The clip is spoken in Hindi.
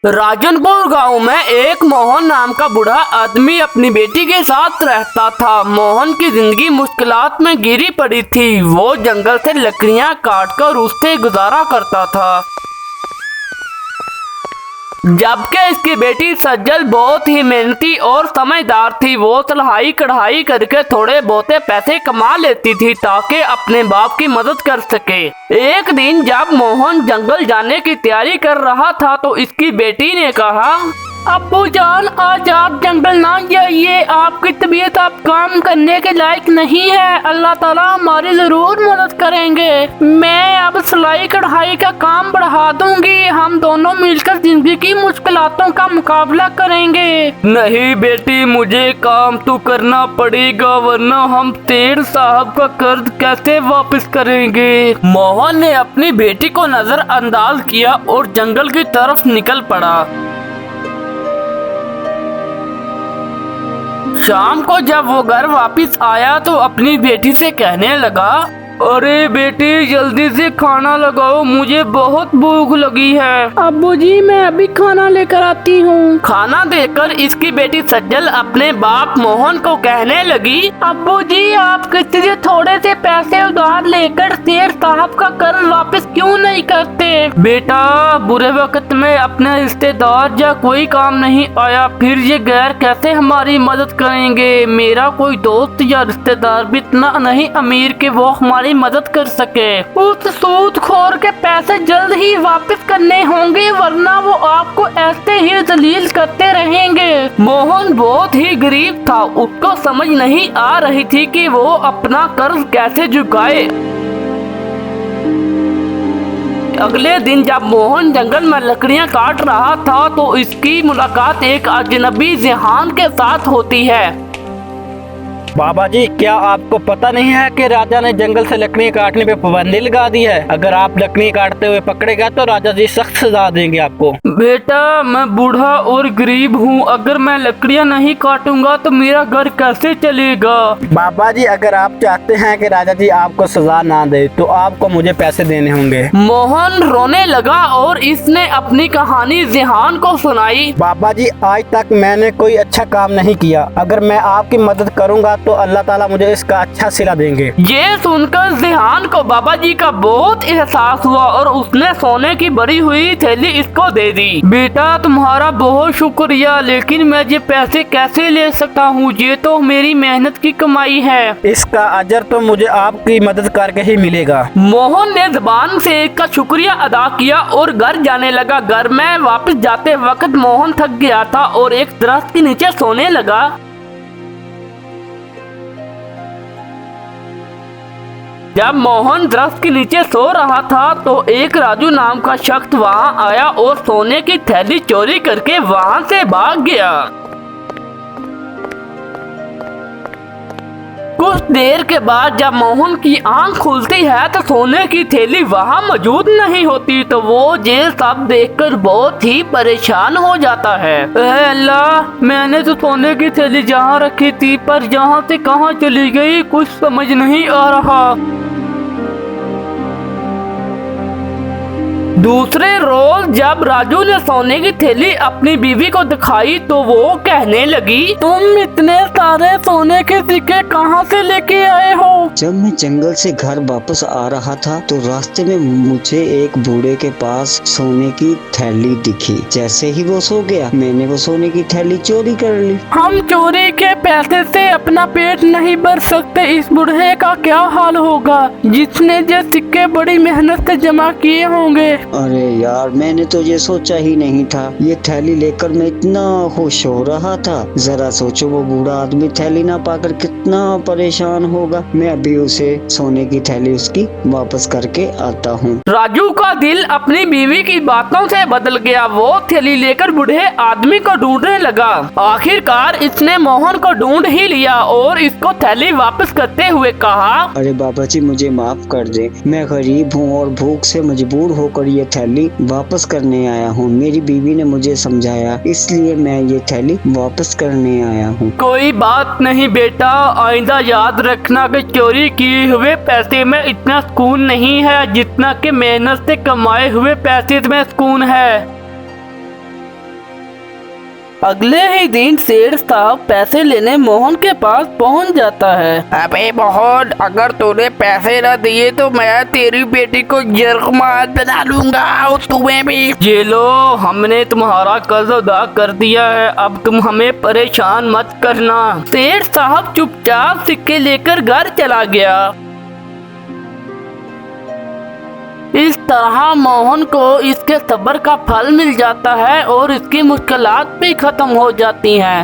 राजनपुर गांव में एक मोहन नाम का बूढ़ा आदमी अपनी बेटी के साथ रहता था। मोहन की जिंदगी मुश्किलात में घिरी पड़ी थी। वो जंगल से लकड़ियां काटकर उससे गुजारा करता था, जबकि इसकी बेटी सज्जल बहुत ही मेहनती और समझदार थी। वो सिलाई कढ़ाई करके थोड़े बहुते पैसे कमा लेती थी ताकि अपने बाप की मदद कर सके। एक दिन जब मोहन जंगल जाने की तैयारी कर रहा था तो इसकी बेटी ने कहा, अब्बू जान, आज आप जंगल ना जाइए। आपकी तबीयत आप काम करने के लायक नहीं है। अल्लाह ताला हमारी जरूर मदद करेंगे। मैं अब सिलाई कढ़ाई का काम बढ़ा दूंगी। हम दोनों मिलकर जिंदगी की मुश्किलातों का मुकाबला करेंगे। नहीं बेटी, मुझे काम तो करना पड़ेगा, वरना हम शेर साहब का कर्ज कैसे वापस करेंगे। मोहन ने अपनी बेटी को नजरअंदाज किया और जंगल की तरफ निकल पड़ा। शाम को जब वो घर वापस आया तो अपनी बेटी से कहने लगा, अरे बेटी, जल्दी से खाना लगाओ, मुझे बहुत भूख लगी है। अब्बू जी, मैं अभी खाना लेकर आती हूँ। खाना देकर इसकी बेटी सज्जल अपने बाप मोहन को कहने लगी, अब्बू जी, आप किसी से थोड़े से पैसे उधार लेकर शेर साहब का कर्ज वापस क्यों नहीं करते? बेटा, बुरे वक्त में अपने रिश्तेदार या कोई काम नहीं आया, फिर ये गैर कैसे हमारी मदद करेंगे। मेरा कोई दोस्त या रिश्तेदार भी इतना नहीं अमीर कि वो हमारी मदद कर सके। उस सूदखोर के पैसे जल्द ही वापस करने होंगे, वरना वो आपको ऐसे ही जलील करते रहेंगे। मोहन बहुत ही गरीब था। उसको समझ नहीं आ रही थी कि वो अपना कर्ज कैसे चुकाए। अगले दिन जब मोहन जंगल में लकड़ियां काट रहा था तो इसकी मुलाकात एक अजनबी जिहान के साथ होती है। बाबा जी, क्या आपको पता नहीं है कि राजा ने जंगल से लकड़ी काटने पे पाबंदी लगा दी है? अगर आप लकड़ी काटते हुए पकड़े गए तो राजा जी सख्त सजा देंगे आपको। बेटा, मैं बूढ़ा और गरीब हूँ। अगर मैं लकड़ियाँ नहीं काटूंगा तो मेरा घर कैसे चलेगा? बाबा जी, अगर आप चाहते हैं कि राजा जी आपको सजा ना दे तो आपको मुझे पैसे देने होंगे। मोहन रोने लगा और इसने अपनी कहानी जिहान को सुनाई। बाबा जी, आज तक मैंने कोई अच्छा काम नहीं किया। अगर मैं आपकी मदद करूँगा तो अल्लाह ताला मुझे इसका अच्छा सिला देंगे। ये सुनकर जिहान को बाबा जी का बहुत एहसास हुआ और उसने सोने की भरी हुई थैली इसको दे दी। बेटा, तुम्हारा बहुत शुक्रिया, लेकिन मैं ये पैसे कैसे ले सकता हूँ? ये तो मेरी मेहनत की कमाई है। इसका अजर तो मुझे आपकी मदद करके ही मिलेगा। मोहन ने ज़बान से इसका शुक्रिया अदा किया और घर जाने लगा। घर में वापस जाते वक्त मोहन थक गया था और एक दरख्त के नीचे सोने लगा। जब मोहन दरख्त के नीचे सो रहा था तो एक राजू नाम का शख्स वहां आया और सोने की थैली चोरी करके वहां से भाग गया। कुछ देर के बाद जब मोहन की आंख खुलती है तो सोने की थैली वहां मौजूद नहीं होती। तो वो ये सब देखकर बहुत ही परेशान हो जाता है। अल्लाह, मैंने तो सोने की थैली जहाँ रखी थी, पर यहाँ से कहाँ चली गई, कुछ समझ नहीं आ रहा। दूसरे रोज जब राजू ने सोने की थैली अपनी बीवी को दिखाई तो वो कहने लगी, तुम इतने सारे सोने के सिक्के कहाँ से लेके आए हो? जब मैं जंगल से घर वापस आ रहा था तो रास्ते में मुझे एक बूढ़े के पास सोने की थैली दिखी। जैसे ही वो सो गया, मैंने वो सोने की थैली चोरी कर ली। हम चोरी के पैसे से अपना पेट नहीं भर सकते। इस बूढ़े का क्या हाल होगा जिसने ये सिक्के बड़ी मेहनत से जमा किए होंगे। अरे यार, मैंने तो ये सोचा ही नहीं था। ये थैली लेकर मैं इतना खुश हो रहा था। जरा सोचो, वो बूढ़ा आदमी थैली ना पाकर कितना परेशान होगा। मैं अभी उसे सोने की थैली उसकी वापस करके आता हूँ। राजू का दिल अपनी बीवी की बातों से बदल गया। वो थैली लेकर बूढ़े आदमी को ढूंढने लगा। आखिरकार इसने मोहन को ढूंढ ही लिया और इसको थैली वापस करते हुए कहा, अरे बाबा जी, मुझे माफ कर दे। मैं गरीब हूँ और भूख से मजबूर होकर ये थैली वापस करने आया हूँ। मेरी बीवी ने मुझे समझाया, इसलिए मैं ये थैली वापस करने आया हूँ। कोई बात नहीं बेटा, आइंदा याद रखना कि चोरी किए हुए पैसे में इतना सुकून नहीं है जितना कि मेहनत से कमाए हुए पैसे में सुकून है। अगले ही दिन सेठ साहब पैसे लेने मोहन के पास पहुंच जाता है। अबे मोहन, अगर तूने पैसे न दिए तो मैं तेरी बेटी को जरमात बना लूंगा और तुम्हें भी। ये लो, हमने तुम्हारा कर्ज अदा कर दिया है, अब तुम हमें परेशान मत करना। सेठ साहब चुपचाप सिक्के लेकर घर चला गया। इस तरह मोहन को इसके सब्र का फल मिल जाता है और इसकी मुश्किलात भी खत्म हो जाती हैं।